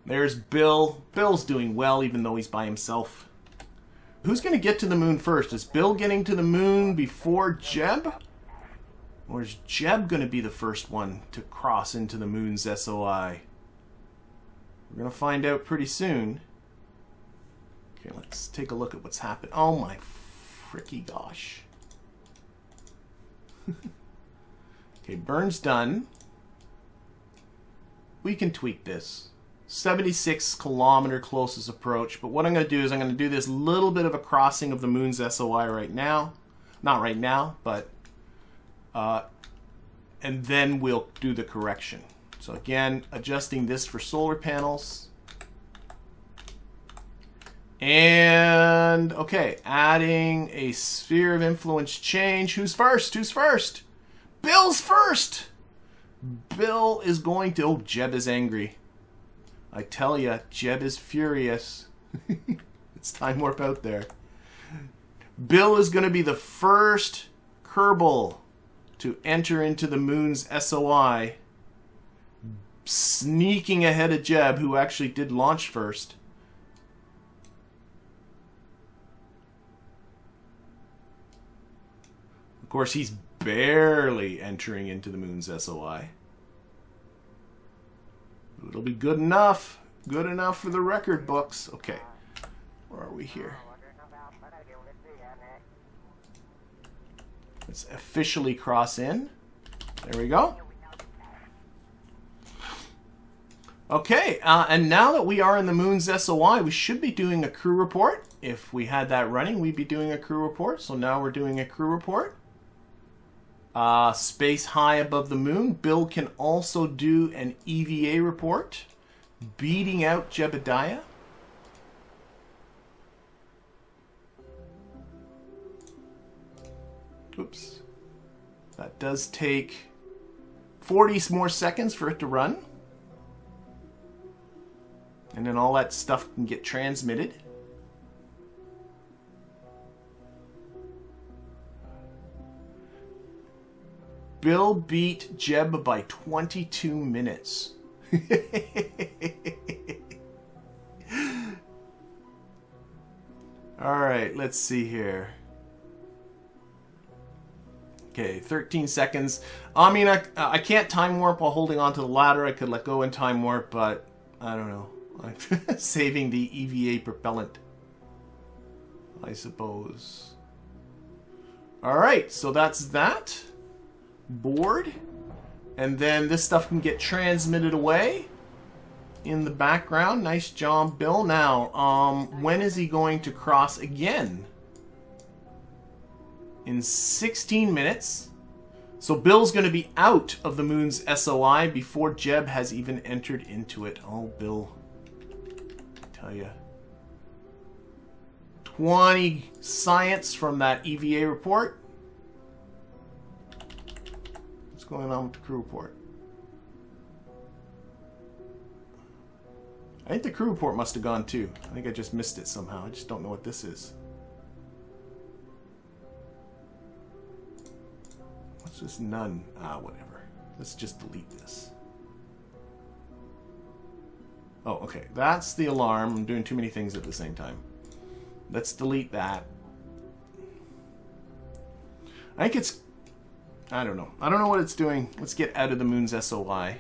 There's Bill. Bill's doing well, even though he's by himself. Who's going to get to the moon first? Is Bill getting to the moon before Jeb? Or is Jeb going to be the first one to cross into the moon's SOI? We're going to find out pretty soon. Okay, let's take a look at what's happened. Oh my fricky gosh. Okay, burn's done. We can tweak this. 76 kilometer closest approach, but what I'm going to do is I'm going to do this little bit of a crossing of the moon's SOI right now. Not right now, but and then we'll do the correction. So again, adjusting this for solar panels. And okay, adding a sphere of influence change. Who's first? Who's first? Bill's first! Bill is going to... Oh, Jeb is angry. I tell ya, Jeb is furious. It's time warp out there. Bill is going to be the first Kerbal to enter into the moon's SOI, sneaking ahead of Jeb, who actually did launch first. Of course, he's barely entering into the moon's SOI. It'll be good enough. Good enough for the record books. Okay. Where are we here? Let's officially cross in. There we go. Okay, and now that we are in the moon's SOI, we should be doing a crew report. If we had that running, we'd be doing a crew report. So now we're doing a crew report. Space high above the moon. Bill can also do an EVA report, beating out Jebediah. Oops. That does take 40 more seconds for it to run. And then all that stuff can get transmitted. Bill beat Jeb by 22 minutes. Alright, let's see here. Okay, 13 seconds. I mean, I can't time warp while holding onto the ladder. I could let go and time warp, but I don't know. I'm saving the EVA propellant, I suppose. Alright, so that's that. Board. And then this stuff can get transmitted away in the background. Nice job, Bill. Now, when is he going to cross again? In 16 minutes. So Bill's going to be out of the moon's SOI before Jeb has even entered into it. Oh, Bill. I tell ya. 20 science from that EVA report. What's going on with the crew report? I think the crew report must have gone too. I think I just missed it somehow. I just don't know what this is. What's this? None. Ah, whatever. Let's just delete this. Oh, okay. That's the alarm. I'm doing too many things at the same time. Let's delete that. I think it's... I don't know. I don't know what it's doing. Let's get out of the moon's SOI.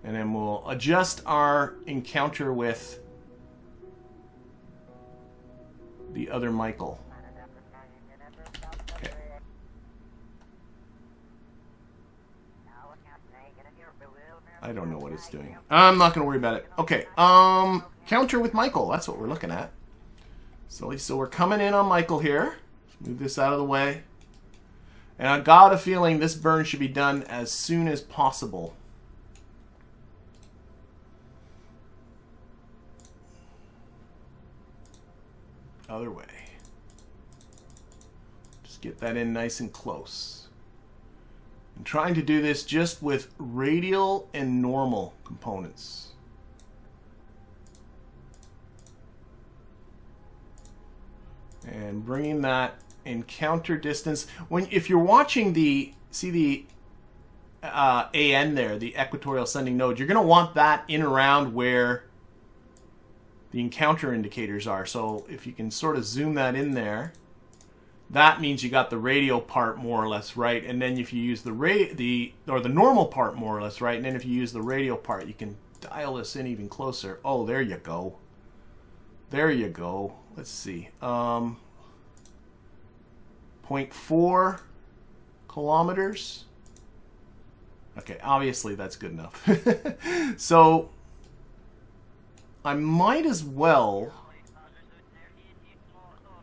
And then we'll adjust our encounter with the other Michael. Okay. I don't know what it's doing. I'm not going to worry about it. Okay. Counter with Michael. That's what we're looking at. So we're coming in on Michael here. Let's move this out of the way. And I got a feeling this burn should be done as soon as possible. Other way. Just get that in nice and close. I'm trying to do this just with radial and normal components. And bringing that encounter distance. If you're watching the AN there, the equatorial ascending node. You're going to want that in around where the encounter indicators are. So if you can sort of zoom that in there, that means you got the radial part more or less right. And then if you use the normal part more or less right, and then if you use the radial part, you can dial this in even closer. Oh, there you go. There you go. Let's see. 0.4 kilometers. Okay, obviously that's good enough. So I might as well,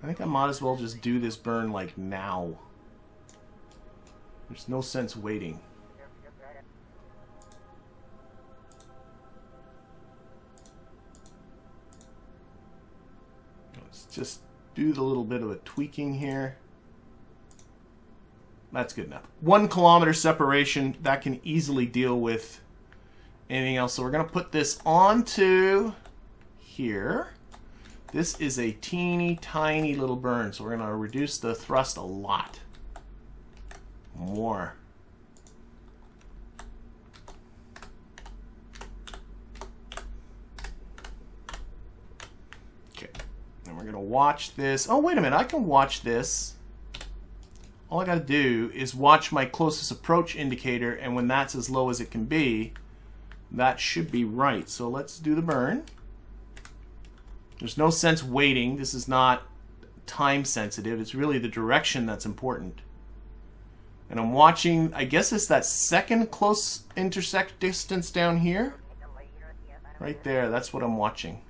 I think I might as well just do this burn like now. There's no sense waiting. Let's just do the little bit of a tweaking here. That's good enough. 1 kilometer separation, that can easily deal with anything else. So we're going to put this onto here. This is a teeny tiny little burn, so we're going to reduce the thrust a lot more. Okay, and we're going to watch this. Oh, wait a minute, I can watch this. All I got to do is watch my closest approach indicator, and when that's as low as it can be, that should be right. So let's do the burn. There's no sense waiting. This is not time sensitive. It's really the direction that's important. And I'm watching, I guess it's that second close intersect distance down here. Right there, that's what I'm watching.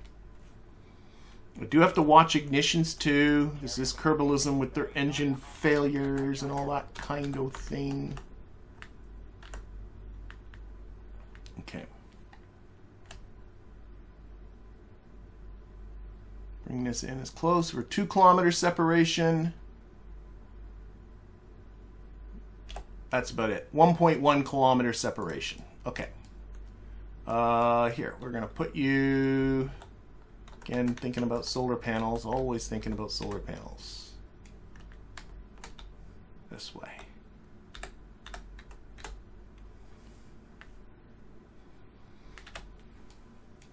I do have to watch ignitions too. This is Kerbalism with their engine failures and all that kind of thing. Okay. Bring this in as close. We're 2 kilometer separation. That's about it. 1.1 kilometer separation. Okay. Here, we're going to put you... Again, thinking about solar panels, always thinking about solar panels. This way.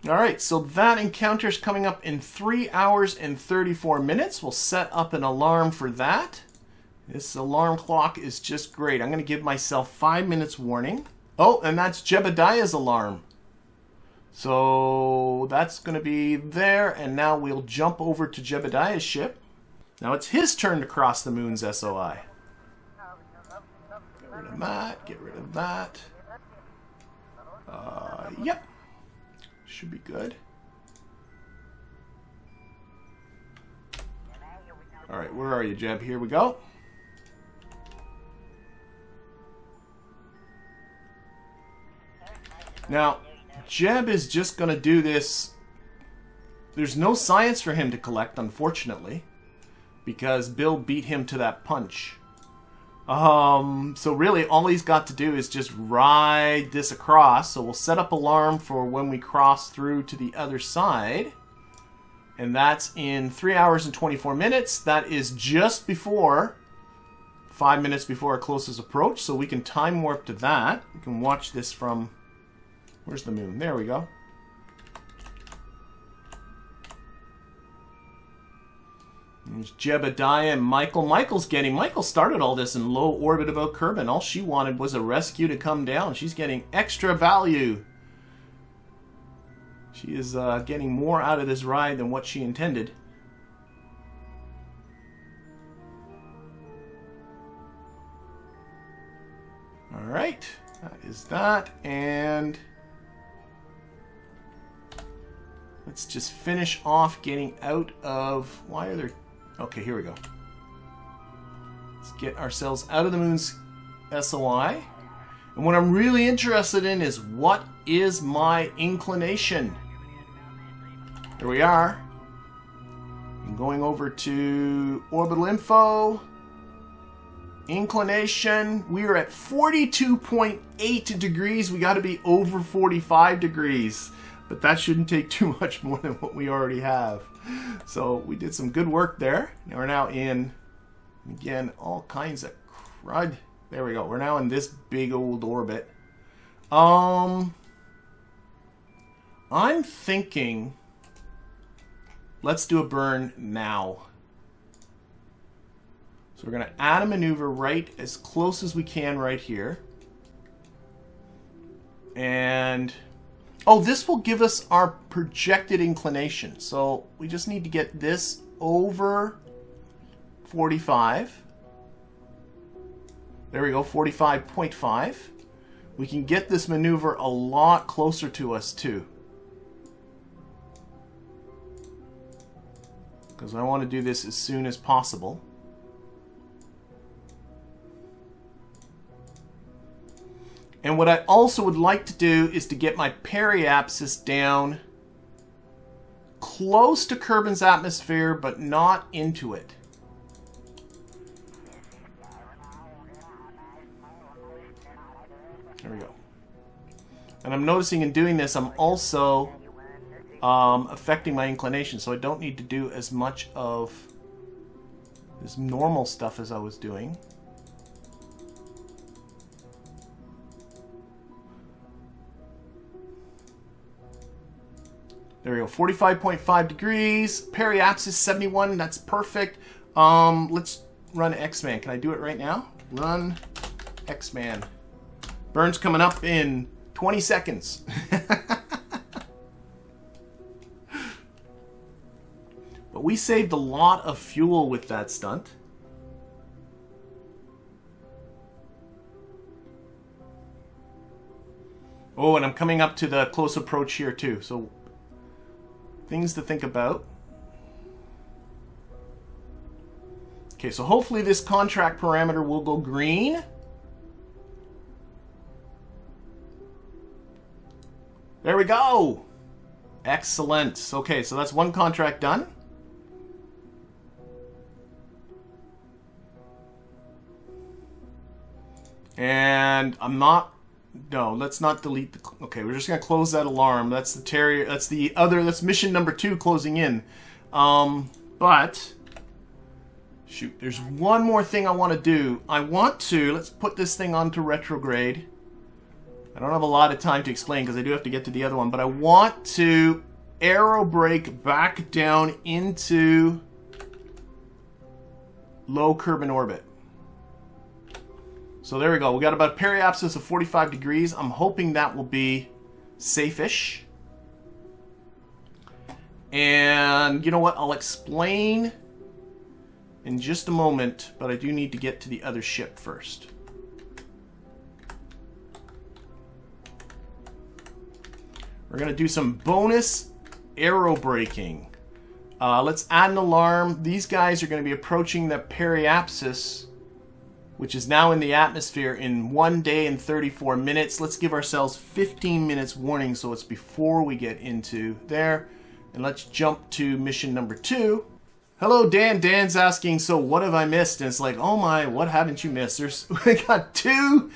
Alright, so that encounter is coming up in 3 hours and 34 minutes. We'll set up an alarm for that. This alarm clock is just great. I'm going to give myself 5 minutes warning. Oh, and that's Jebediah's alarm. So that's going to be there, and now we'll jump over to Jebediah's ship. Now it's his turn to cross the moon's SOI. Get rid of that, get rid of that. Yep. Should be good. Alright, where are you, Jeb? Here we go. Now, Jeb is just going to do this. There's no science for him to collect, unfortunately, because Bill beat him to that punch. So really, all he's got to do is just ride this across. So we'll set up alarm for when we cross through to the other side. And that's in 3 hours and 24 minutes. That is just before, 5 minutes before our closest approach. So we can time warp to that. We can watch this from... Where's the moon? There we go. There's Jebediah and Michael. Michael started all this in low orbit about Kerbin. All she wanted was a rescue to come down. She's getting extra value. She is getting more out of this ride than what she intended. Alright. That is that. And... let's just finish off getting out of... Why are there... Okay, here we go. Let's get ourselves out of the moon's SOI. And what I'm really interested in is what is my inclination? Here we are. I'm going over to orbital info. Inclination. We are at 42.8 degrees. We got to be over 45 degrees. But that shouldn't take too much more than what we already have. So we did some good work there. Now we're now in, again, all kinds of crud. There we go. We're now in this big old orbit. I'm thinking, let's do a burn now. So we're going to add a maneuver right as close as we can right here. And, oh, this will give us our projected inclination. So we just need to get this over 45. There we go, 45.5. We can get this maneuver a lot closer to us too. Because I want to do this as soon as possible. And what I also would like to do is to get my periapsis down close to Kerbin's atmosphere, but not into it. There we go. And I'm noticing in doing this, I'm also affecting my inclination, so I don't need to do as much of this normal stuff as I was doing. There we go, 45.5 degrees, periapsis 71, that's perfect. Let's run X-Man. Can I do it right now? Run X-Man. Burn's coming up in 20 seconds. But we saved a lot of fuel with that stunt. Oh, and I'm coming up to the close approach here too, so things to think about. Okay, so hopefully this contract parameter will go green. There we go. Excellent. Okay, so that's one contract done. And I'm not... No, let's not delete the... Okay, we're just going to close that alarm. That's the Terrier... That's the other... That's mission number 2 closing in. But... Shoot, there's one more thing I want to do. I want to... Let's put this thing onto retrograde. I don't have a lot of time to explain because I do have to get to the other one. But I want to aero brake back down into low Kerbin orbit. So there we go. We got about a periapsis of 45 degrees. I'm hoping that will be safe-ish. And you know what? I'll explain in just a moment, but I do need to get to the other ship first. We're going to do some bonus aero braking. Let's add an alarm. These guys are going to be approaching the periapsis, which is now in the atmosphere, in 1 day and 34 minutes. Let's give ourselves 15 minutes warning so it's before we get into there. And let's jump to mission number 2. Hello, Dan. Dan's asking, so what have I missed? And it's like, oh my, what haven't you missed? We got two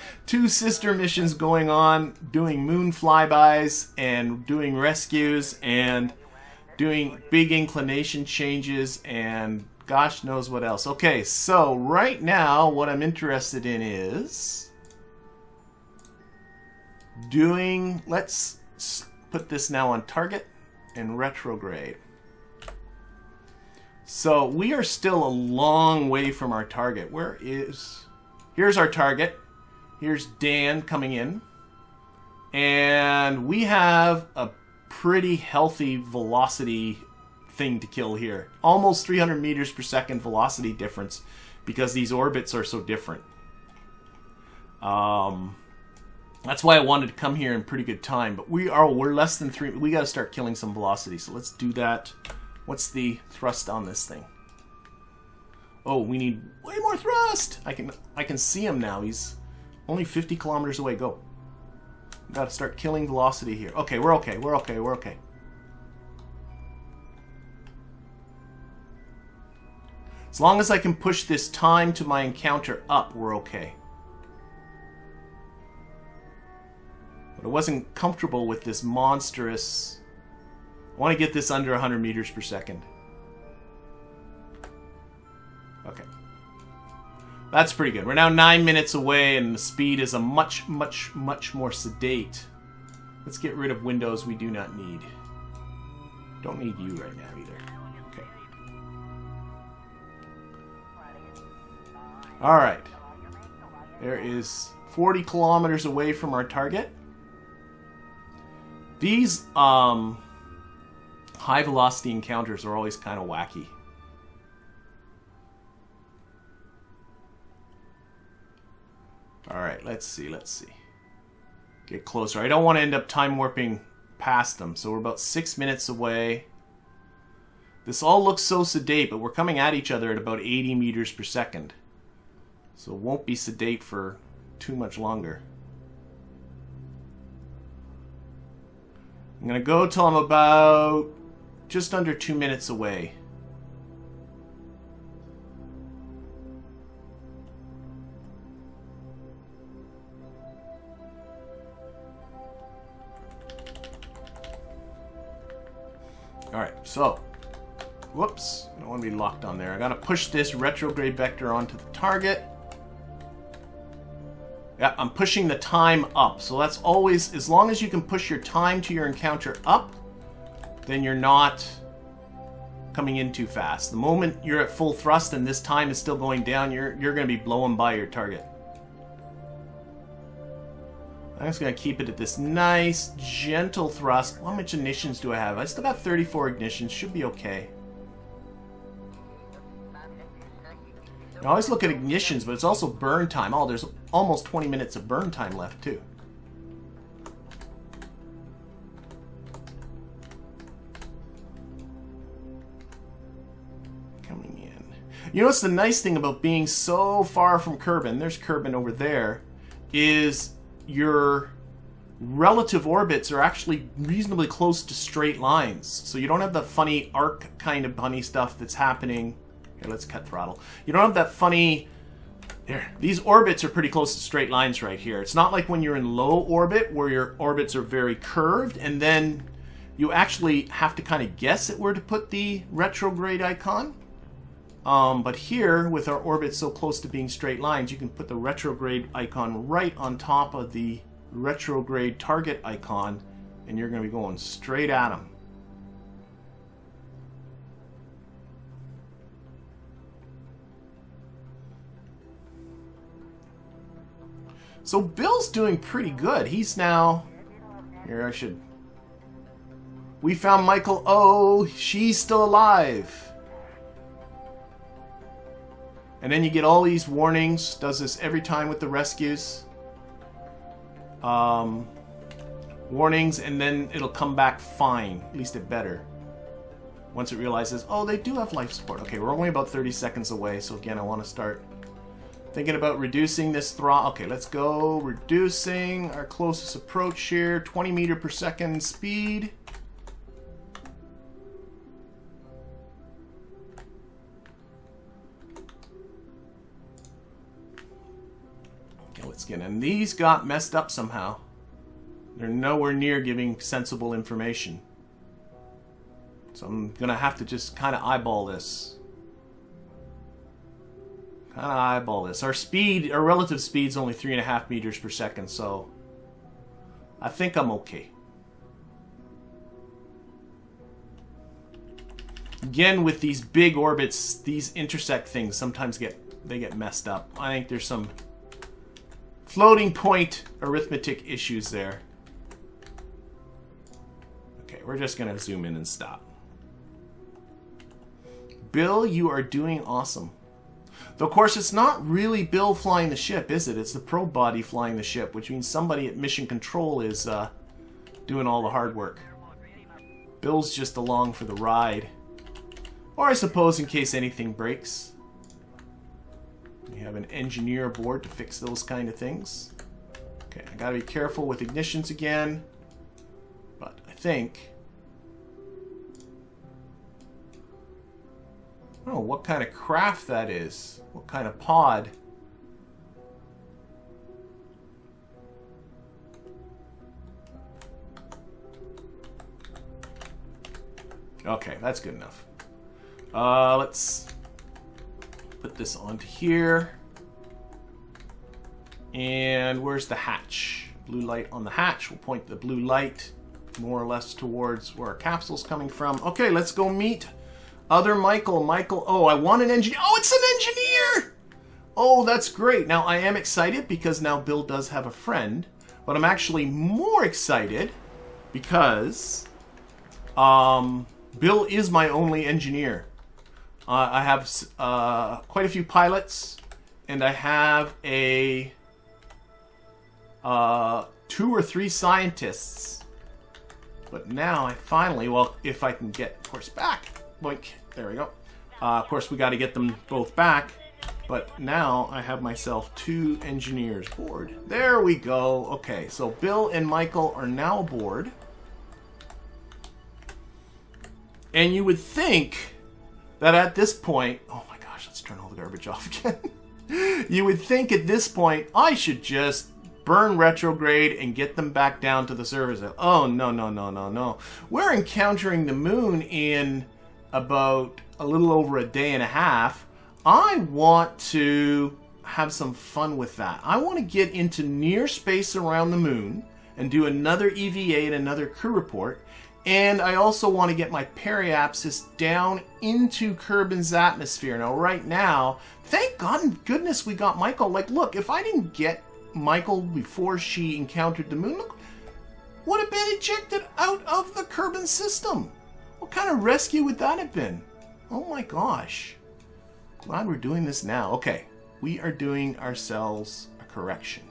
sister missions going on, doing moon flybys and doing rescues and doing big inclination changes and gosh knows what else. Okay, so right now what I'm interested in is doing, let's put this now on target and retrograde. So we are still a long way from our target. Here's our target. Here's Dan coming in. And we have a pretty healthy velocity thing to kill here. Almost 300 meters per second velocity difference because these orbits are so different. That's why I wanted to come here in pretty good time. But we're less than 3. We got to start killing some velocity. So let's do that. What's the thrust on this thing? Oh, we need way more thrust. I can see him now. He's only 50 kilometers away. Go. Got to start killing velocity here. Okay, we're okay. We're okay. We're okay. As long as I can push this time to my encounter up, we're okay. But I wasn't comfortable with this monstrous... I want to get this under 100 meters per second. Okay. That's pretty good. We're now 9 minutes away, and the speed is a much more sedate. Let's get rid of windows we do not need. Don't need you right now either. Okay. Alright. There is 40 kilometers away from our target. These high velocity encounters are always kind of wacky. Alright, let's see. Get closer. I don't want to end up time warping past them, so we're about 6 minutes away. This all looks so sedate, but we're coming at each other at about 80 meters per second. So it won't be sedate for too much longer. I'm going to go till I'm about just under 2 minutes away. Alright, so, whoops, I don't want to be locked on there. I gotta push this retrograde vector onto the target. Yeah, I'm pushing the time up, so that's always, as long as you can push your time to your encounter up, then you're not coming in too fast. The moment you're at full thrust and this time is still going down, you're gonna be blowing by your target. I'm just going to keep it at this nice, gentle thrust. How much ignitions do I have? I still got 34 ignitions. Should be okay. I always look at ignitions, but it's also burn time. Oh, there's almost 20 minutes of burn time left, too. Coming in. You know what's the nice thing about being so far from Kerbin? There's Kerbin over there. Is your relative orbits are actually reasonably close to straight lines. So you don't have the funny arc kind of bunny stuff that's happening. Here, let's cut throttle. You don't have that funny... There. These orbits are pretty close to straight lines right here. It's not like when you're in low orbit where your orbits are very curved and then you actually have to kind of guess at where to put the retrograde icon. But here, with our orbit so close to being straight lines, you can put the retrograde icon right on top of the retrograde target icon, and you're going to be going straight at them. So Bill's doing pretty good. He's now... Here, I should... We found Michael O. She's still alive. And then you get all these warnings. Does this every time with the rescues. Warnings, and then it'll come back fine. At least it better. Once it realizes, oh, they do have life support. Okay, we're only about 30 seconds away. So again, I want to start thinking about reducing this throttle. Okay, let's go. Reducing our closest approach here. 20 meter per second speed. And these got messed up somehow. They're nowhere near giving sensible information. So I'm going to have to just kind of eyeball this. Our speed, our relative speed's only 3.5 meters per second, so I think I'm okay. Again, with these big orbits, these intersect things sometimes get messed up. I think there's some floating point arithmetic issues there. Okay, we're just going to zoom in and stop. Bill, you are doing awesome. Though, of course, it's not really Bill flying the ship, is it? It's the probe body flying the ship, which means somebody at mission control is doing all the hard work. Bill's just along for the ride. Or I suppose in case anything breaks. We have an engineer aboard to fix those kind of things. Okay, I gotta be careful with ignitions again. But I think... I don't know what kind of craft that is. What kind of pod. Okay, that's good enough. Let's put this onto here. And where's the hatch? Blue light on the hatch. We'll point the blue light more or less towards where our capsule's coming from. Okay, let's go meet other Michael. Michael, oh, I want an engineer. Oh, it's an engineer! Oh, that's great. Now, I am excited because now Bill does have a friend. But I'm actually more excited because Bill is my only engineer. I have quite a few pilots, and I have a 2 or 3 scientists. But now I finally, well, if I can get, of course, back. Boink. There we go. Of course, we got to get them both back. But now I have myself 2 engineers aboard. There we go. Okay, so Bill and Michael are now aboard. And you would think that at this point... Oh my gosh, let's turn all the garbage off again. You would think at this point I should just burn retrograde and get them back down to the surface. Oh, no, no, no, no, no. We're encountering the moon in about a little over a day and a half. I want to have some fun with that. I want to get into near space around the moon and do another EVA and another crew report. And I also want to get my periapsis down into Kerbin's atmosphere. Now, right now, thank God and goodness we got Michael. Like, look, if I didn't get Michael before she encountered the moon, look, would have been ejected out of the Kerbin system. What kind of rescue would that have been? Oh my gosh. Glad we're doing this now. Okay, we are doing ourselves a correction.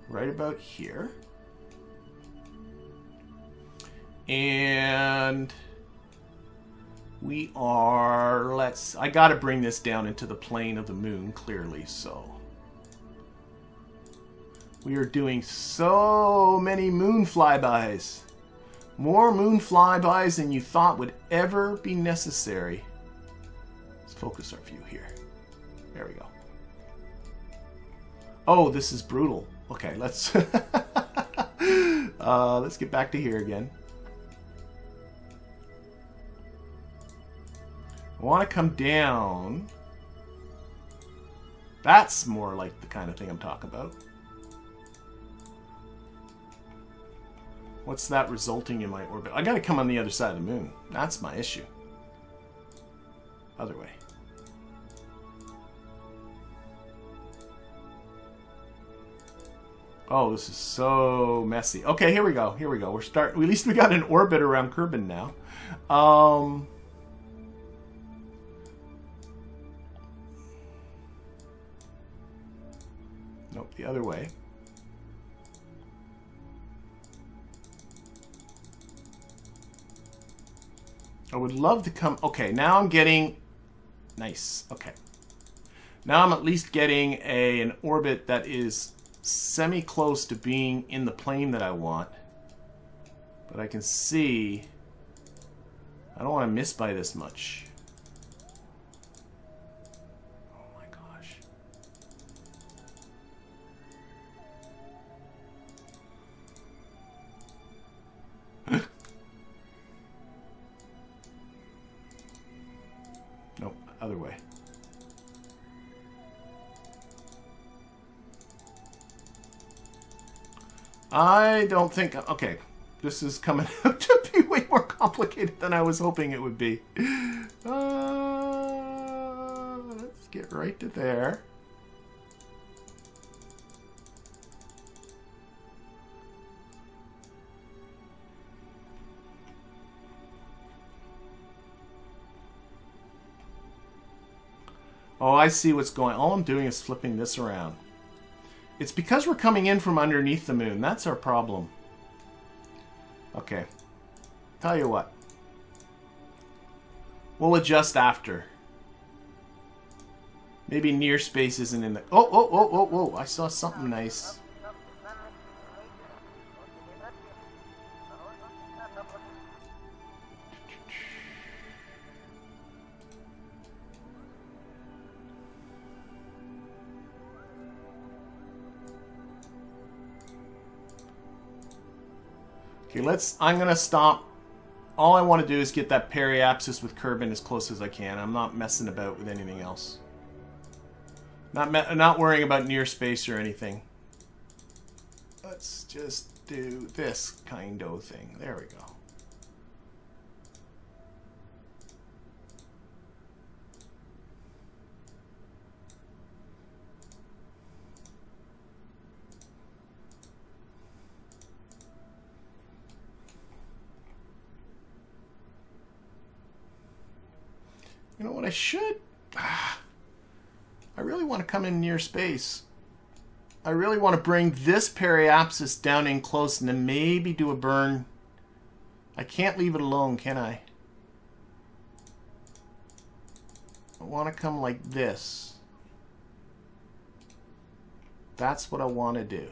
Right about here. And we are, I gotta bring this down into the plane of the moon, clearly, so. We are doing so many moon flybys. More moon flybys than you thought would ever be necessary. Let's focus our view here. There we go. Oh, this is brutal. Okay, let's let's get back to here again. I want to come down. That's more like the kind of thing I'm talking about. What's that resulting in my orbit? I gotta come on the other side of the moon. That's my issue. Other way. Oh, this is so messy. Okay, here we go. Here we go. We're starting. At least we got an orbit around Kerbin now. Nope, the other way. I would love to come... Okay, now I'm getting... Nice. Okay. Now I'm at least getting an orbit that is semi-close to being in the plane that I want. But I can see... I don't want to miss by this much. Oh my gosh. Nope, other way. I don't think... Okay, this is coming out to be way more complicated than I was hoping it would be. Let's get right to there. Oh, I see what's going on. All I'm doing is flipping this around. It's because we're coming in from underneath the moon. That's our problem. Okay. Tell you what. We'll adjust after. Maybe near space isn't in the... Oh, oh, oh, oh, oh. I saw something nice. Okay, I'm going to stop. All I want to do is get that periapsis with Kerbin as close as I can. I'm not messing about with anything else. Not worrying about near space or anything. let's just do this kind of thing. There we go. You know what I should? I really want to come in near space. I really want to bring this periapsis down in close and then maybe do a burn. I can't leave it alone, can I? I want to come like this. That's what I want to do.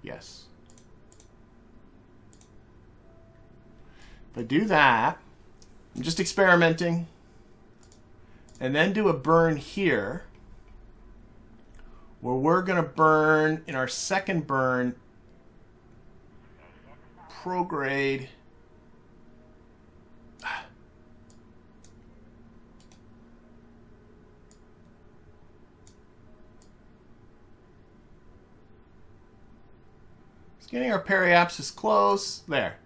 Yes. If I do that, I'm just experimenting, and then do a burn here where we're going to burn in our second burn prograde it's getting our periapsis close there.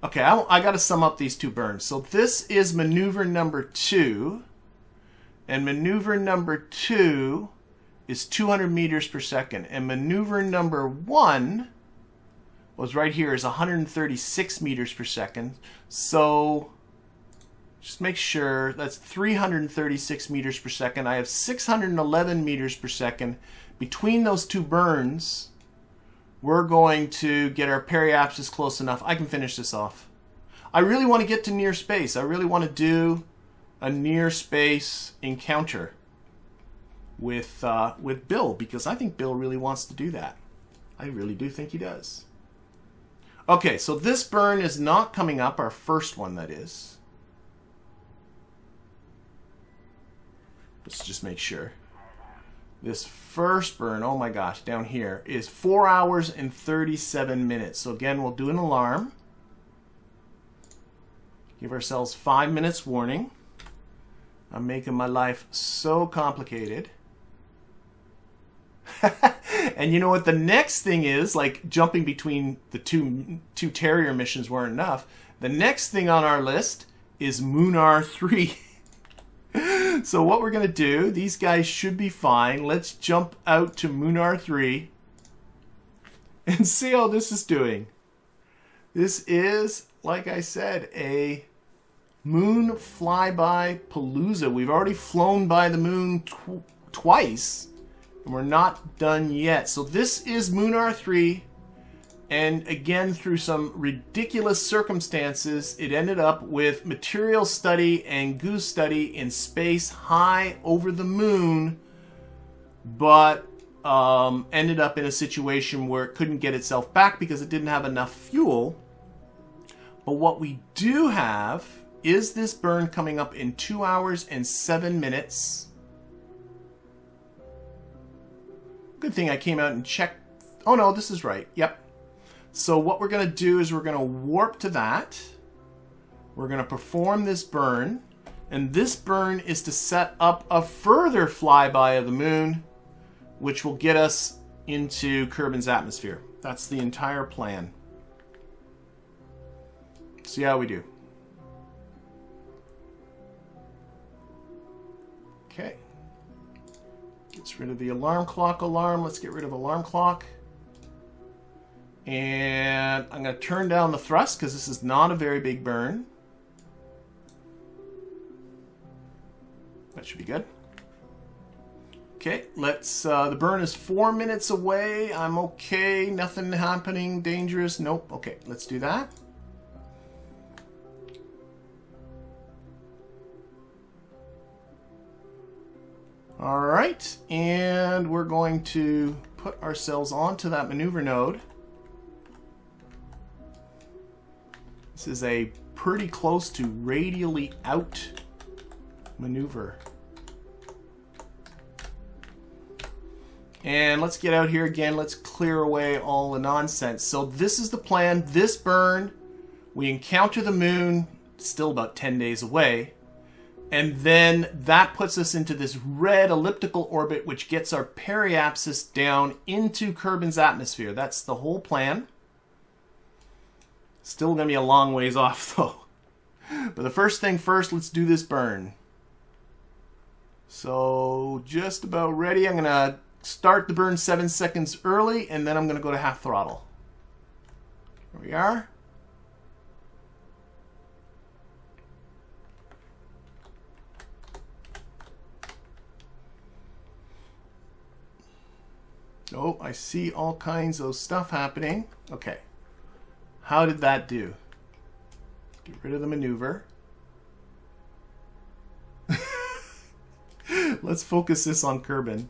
Okay, I got to sum up these two burns. So this is maneuver number 2. And maneuver number 2 is 200 meters per second. And maneuver number 1 was right here is 136 meters per second. So just make sure that's 336 meters per second. I have 611 meters per second. Between those two burns, we're going to get our periapsis close enough. I can finish this off. I really want to get to near space. I really want to do a near space encounter with Bill, because I think Bill really wants to do that. I really do think he does. Okay, so this burn is not coming up, our first one that is. Let's just make sure. This first burn, oh my gosh, down here, is 4 hours and 37 minutes. So again, we'll do an alarm. Give ourselves 5 minutes warning. I'm making my life so complicated. And you know what the next thing is, like jumping between the two Terrier missions weren't enough. The next thing on our list is Munar 3. So what we're going to do, these guys should be fine. Let's jump out to Munar 3 and see how this is doing. This is, like I said, a moon flyby palooza. We've already flown by the moon twice, and we're not done yet. So this is Munar 3, and again, through some ridiculous circumstances, it ended up with material study and goose study in space high over the moon, but ended up in a situation where it couldn't get itself back because it didn't have enough fuel. But what we do have is this burn coming up in 2 hours and 7 minutes. Good thing I came out and checked. Oh no, this is right. Yep. So what we're going to do is we're going to warp to that. We're going to perform this burn. And this burn is to set up a further flyby of the moon, which will get us into Kerbin's atmosphere. That's the entire plan. See how we do. Okay. Gets rid of the alarm clock alarm. Let's get rid of alarm clock. And I'm going to turn down the thrust because this is not a very big burn. That should be good. Okay, let's, the burn is 4 minutes away. I'm okay. Nothing happening. Dangerous. Nope. Okay, let's do that. All right, and we're going to put ourselves onto that maneuver node. This is a pretty close to radially out maneuver. And let's get out here again. Let's clear away all the nonsense. So this is the plan. This burn, we encounter the moon, still about 10 days away. And then that puts us into this red elliptical orbit, which gets our periapsis down into Kerbin's atmosphere. That's the whole plan. Still going to be a long ways off, though. But the first thing first, let's do this burn. So, just about ready. I'm going to start the burn 7 seconds early, and then I'm going to go to half throttle. Here we are. Oh, I see all kinds of stuff happening. Okay. How did that do? Get rid of the maneuver. Let's focus this on Kerbin.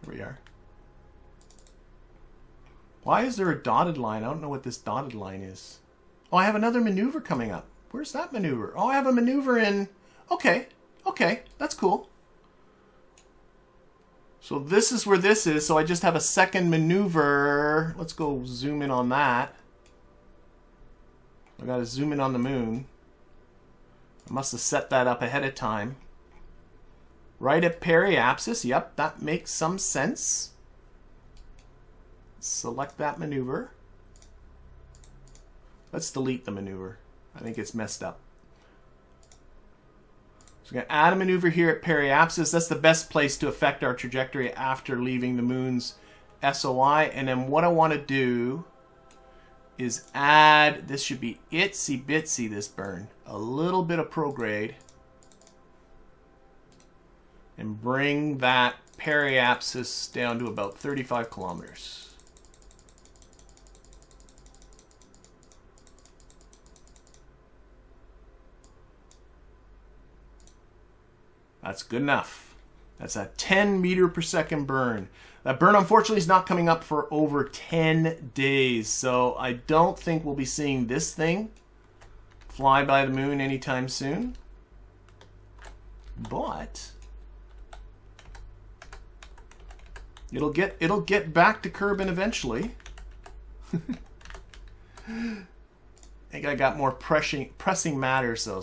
Here we are. Why is there a dotted line? I don't know what this dotted line is. Oh, I have another maneuver coming up. Where's that maneuver? Oh, I have a maneuver in... Okay. Okay. That's cool. So this is where this is. So I just have a second maneuver. Let's go zoom in on that. I got to zoom in on the moon. I must have set that up ahead of time. Right at periapsis. Yep, that makes some sense. Select that maneuver. Let's delete the maneuver. I think it's messed up. So we're going to add a maneuver here at periapsis. That's the best place to affect our trajectory after leaving the moon's SOI. And then what I want to do is add, this should be itsy bitsy, this burn. A little bit of prograde. And bring that periapsis down to about 35 kilometers. That's good enough. That's a 10 meter per second burn. That burn, unfortunately, is not coming up for over 10 days. So I don't think we'll be seeing this thing fly by the moon anytime soon. But it'll get back to Kerbin eventually. I think I got more pressing matters though.